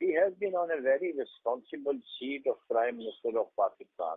He has been on a very responsible seat of Prime Minister of Pakistan।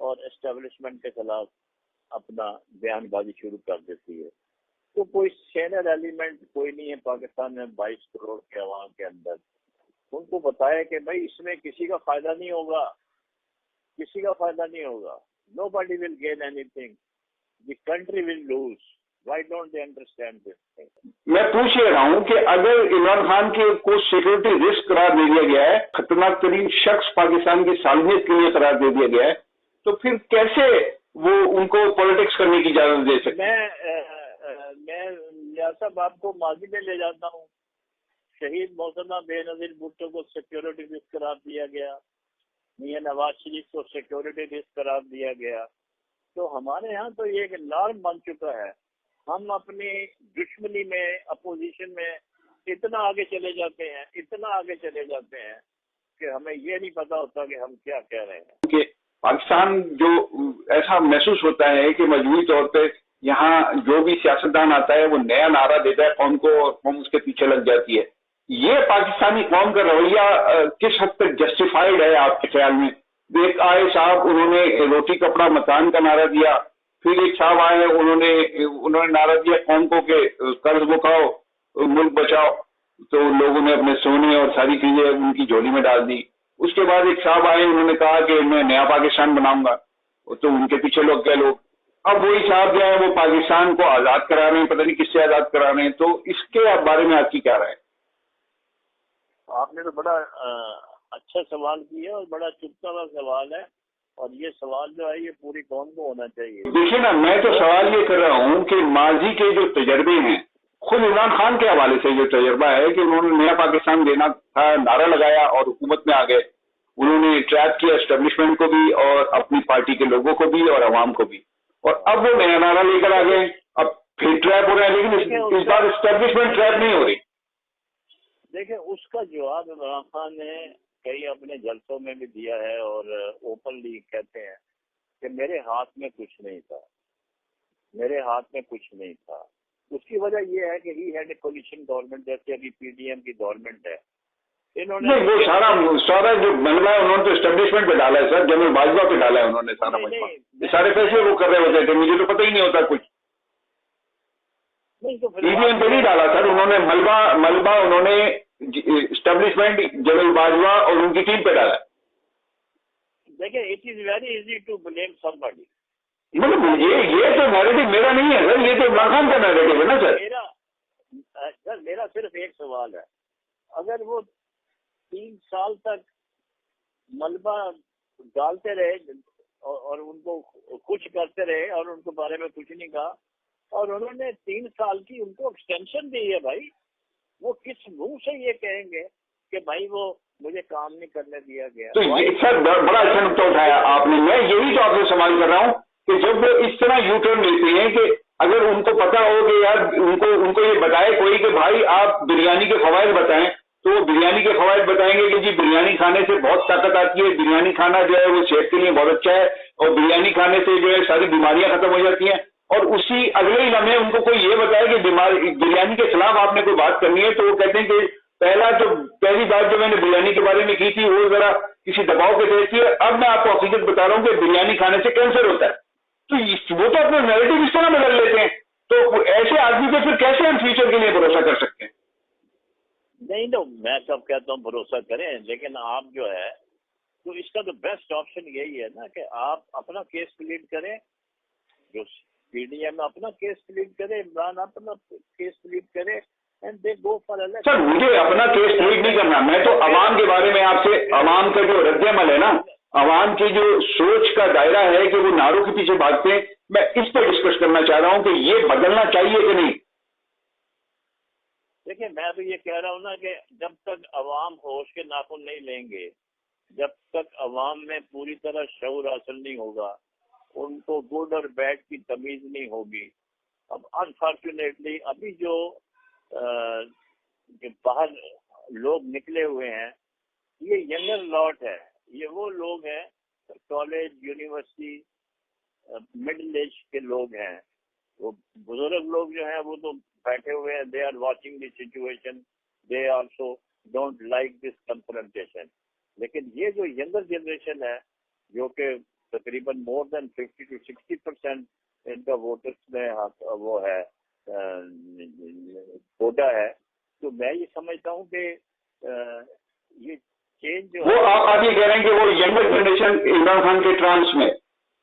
اور establishment کے خلاف اپنا بیان بازی شروع کر دیتی ہے. تو کوئی سینئر ایلیمنٹ کوئی نہیں ہے پاکستان میں 22 کروڑ کے عوام کے اندر. ان کو بتایا کہ بھائی اس میں کسی کا فائدہ نہیں ہوگا, کسی کا فائدہ نہیں ہوگا. Nobody will gain anything. The country will lose. Why don't they understand this thing? میں پوچھ یہ رہا ہوں کہ اگر عمران خان کے کو سیکورٹی رسک قرار دے دیا گیا ہے, خطرناک ترین شخص پاکستان کی صالحیت کے لیے قرار دے دیا گیا ہے, تو پھر کیسے وہ ان کو پولیٹکس کرنے کی اجازت دے سکتے ہیں؟ میں یا صاحب آپ کو ماضی میں لے جاتا ہوں. شہید محترمہ بے نظیر بھٹو کو سیکورٹی رسک قرار دیا گیا, میاں نواز شریف کو سیکورٹی رسک قرار دیا گیا. تو ہمارے ہاں تو یہ ایک نارم بن چکا ہے. ہم اپنی دشمنی میں, اپوزیشن میں اتنا آگے چلے جاتے ہیں, اتنا آگے چلے جاتے ہیں کہ ہمیں یہ نہیں پتا ہوتا کہ ہم کیا کہہ رہے ہیں. کہ پاکستان جو ایسا محسوس ہوتا ہے کہ مجموعی طور پہ یہاں جو بھی سیاستدان آتا ہے وہ نیا نعرہ دیتا ہے قوم کو اور قوم اس کے پیچھے لگ جاتی ہے. یہ پاکستانی قوم کا رویہ کس حد تک جسٹیفائڈ ہے آپ کے خیال میں؟ ایک آئے صاحب, انہوں نے روٹی کپڑا مکان کا نعرہ دیا, پھر ایک صاحب آئے انہوں نے نعرہ دیا قوم کو کہ قرض بکاؤ, ملک بچاؤ, تو لوگوں نے اپنے سونے اور ساری چیزیں ان کی جھولی میں ڈال دی. اس کے بعد ایک صاحب آئے, انہوں نے کہا کہ میں نیا پاکستان بناؤں گا, تو ان کے پیچھے لوگ کیا لوگ. اب وہی صاحب جو ہے وہ پاکستان کو آزاد کرا رہے ہیں, پتہ نہیں کس سے آزاد کرا رہے ہیں. تو اس کے بارے میں آپ کی کیا رائے ہے؟ آپ نے تو بڑا اچھا سوال کیا اور بڑا چپتا ہوا سوال ہے, اور یہ سوال جو ہے یہ پوری قوم کو ہونا چاہیے. دیکھیے نا, میں تو سوال یہ کر رہا ہوں کہ ماضی کے جو تجربے ہیں, خود عمران خان کے حوالے سے جو تجربہ ہے کہ انہوں نے نیا پاکستان دینا تھا, نعرہ لگایا اور حکومت میں آ گئے. انہوں نے ٹریپ کیا اسٹیبلشمنٹ کو بھی اور اپنی پارٹی کے لوگوں کو بھی اور عوام کو بھی, اور اب وہ نیا نعرہ لے کر آ گئے. اب پھر ٹریپ ہو رہے ہیں, لیکن اس بار اسٹیبلشمنٹ ٹریپ نہیں ہو رہی. دیکھیں اس کا جواب عمران خان نے کئی اپنے جلسوں میں بھی دیا ہے, اور اوپنلی کہتے ہیں کہ میرے ہاتھ میں کچھ نہیں تھا, میرے ہاتھ میں کچھ نہیں تھا. اس کی وجہ یہ ہے کہ he had a coalition government, جیسے ابھی پی ڈی ایم کی گورنمنٹ ہے. انہوں نے وہ سارا جو ملبہ ہے انہوں نے تو اسٹیبلشمنٹ پہ ڈالا ہے سر, جنرل باجوہ پہ ڈالا ہے انہوں نے سارا ملبہ. یہ سارے فیصلے وہ کر رہے ہوتے تھے, مجھے تو پتہ ہی نہیں ہوتا کچھ. پی ڈی ایم پہ نہیں ڈالا سر, انہوں نے ملبہ انہوں نے اسٹیبلشمنٹ جنرل باجوہ اور ان کی ٹیم پہ ڈالا. دیکھیں it is very easy to blame somebody. یہ تو نیریٹو میرا نہیں ہے سر, یہ تو عمران خان کا نیریٹو ہے نا سر. میرا صرف ایک سوال ہے, اگر وہ 3 سال تک ملبہ ڈالتے رہے اور ان کو کچھ کرتے رہے اور ان کے بارے میں کچھ نہیں کہا, اور انہوں نے 3 سال کی ان کو ایکسٹینشن دی ہے, بھائی وہ کس منہ سے یہ کہیں گے کہ بھائی وہ مجھے کام نہیں کرنے دیا گیا؟ تو سر بڑا اچھا نقطہ اٹھایا آپ نے. میں یہی تو آپ سے سوال کر رہا ہوں کہ جب وہ اس طرح یو ٹرن لیتے ہیں کہ اگر ان کو پتا ہو کہ یار ان کو یہ بتائے کوئی کہ بھائی آپ بریانی کے فوائد بتائیں, تو وہ بریانی کے فوائد بتائیں گے کہ جی بریانی کھانے سے بہت طاقت آتی ہے, بریانی کھانا جو ہے وہ صحت کے لیے بہت اچھا ہے, اور بریانی کھانے سے جو ہے ساری بیماریاں ختم ہو جاتی ہیں. اور اسی اگلے ہی لمحے ان کو کوئی یہ بتائے کہ بریانی کے خلاف آپ نے کوئی بات کرنی ہے, تو وہ کہتے ہیں کہ پہلی بات جو میں نے بریانی کے بارے میں کی تھی وہ ذرا کسی دباؤ کے تحت تھی, اب میں آپ کو حقیقت بتا رہا ہوں کہ بریانی کھانے سے کینسر ہوتا ہے. تو وہ تو اپنا نیریٹو اس طرح بدل لیتے ہیں. تو ایسے آدمی کو پھر کیسے ہم فیوچر کے لیے بھروسہ کر سکتے ہیں؟ نہیں تو میں سب کہتا ہوں بھروسہ کریں, لیکن آپ جو ہے تو اس کا تو بیسٹ آپشن یہی ہے نا کہ آپ اپنا کیس پلیڈ کریں, جو پی ڈی ایم اپنا کیس پلیڈ کرے, عمران اپنا کیس پلیڈ کرے, and they go for election. Sir مجھے اپنا کیس پلیڈ نہیں کرنا, میں تو عوام کے بارے میں آپ سے, عوام کا جو رد عمل ہے نا, عوام کی جو سوچ کا دائرہ ہے کہ وہ نعروں کے پیچھے بھاگتے ہیں, میں اس پہ ڈسکس کرنا چاہ رہا ہوں کہ یہ بدلنا چاہیے کہ نہیں. دیکھیں میں تو یہ کہہ رہا ہوں نا کہ جب تک عوام ہوش کے ناخن نہیں لیں گے, جب تک عوام میں پوری طرح شعور حاصل نہیں ہوگا, ان کو گڈ اور بیڈ کی تمیز نہیں ہوگی. اب انفارچونیٹلی ابھی جو باہر لوگ نکلے ہوئے ہیں یہ ینگر لاٹ ہے, یہ وہ لوگ ہیں کالج یونیورسٹی مڈل ایج کے لوگ ہیں. وہ بزرگ لوگ جو ہیں وہ تو بیٹھے ہوئے ہیں, they are watching the situation, they also don't like this confrontation. لیکن یہ جو ینگر جنریشن ہے جو کہ تقریباً مور دین 50 to 60% ان کا ووٹرس میں وہ ہے کوٹا ہے. تو میں یہ سمجھتا ہوں کہ یہ چینج جو وہ آپ یہ کہہ رہے ہیں کہ وہ ینگر جنریشن عمران خان کے ٹرانس میں،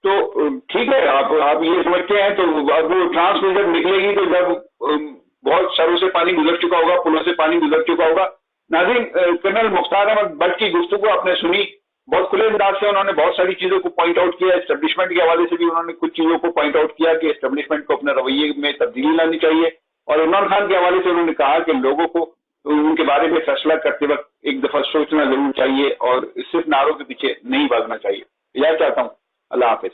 تو ٹھیک ہے آپ یہ سمجھتے ہیں، تو اب وہ ٹرانس میں جب نکلے گی تو جب بہت سروں سے پانی گزر چکا ہوگا، پلوں سے پانی گزر چکا ہوگا. ناظرین، کرنل مختار احمد بٹ کی گفتگو آپ نے سنی، بہت کھلے انداز سے انہوں نے بہت ساری چیزوں کو پوائنٹ آؤٹ کیا. اسٹیبلشمنٹ کے حوالے سے بھی انہوں نے کچھ چیزوں کو پوائنٹ آؤٹ کیا کہ اسٹیبلشمنٹ کو اپنے رویے میں تبدیلی لانی چاہیے، اور عمران خان کے حوالے سے انہوں نے کہا کہ لوگوں کو ان کے بارے میں فیصلہ کرتے وقت ایک دفعہ سوچنا ضرور چاہیے اور صرف نعروں کے پیچھے نہیں بھاگنا چاہیے. اجازت چاہتا ہوں. اللہ حافظ.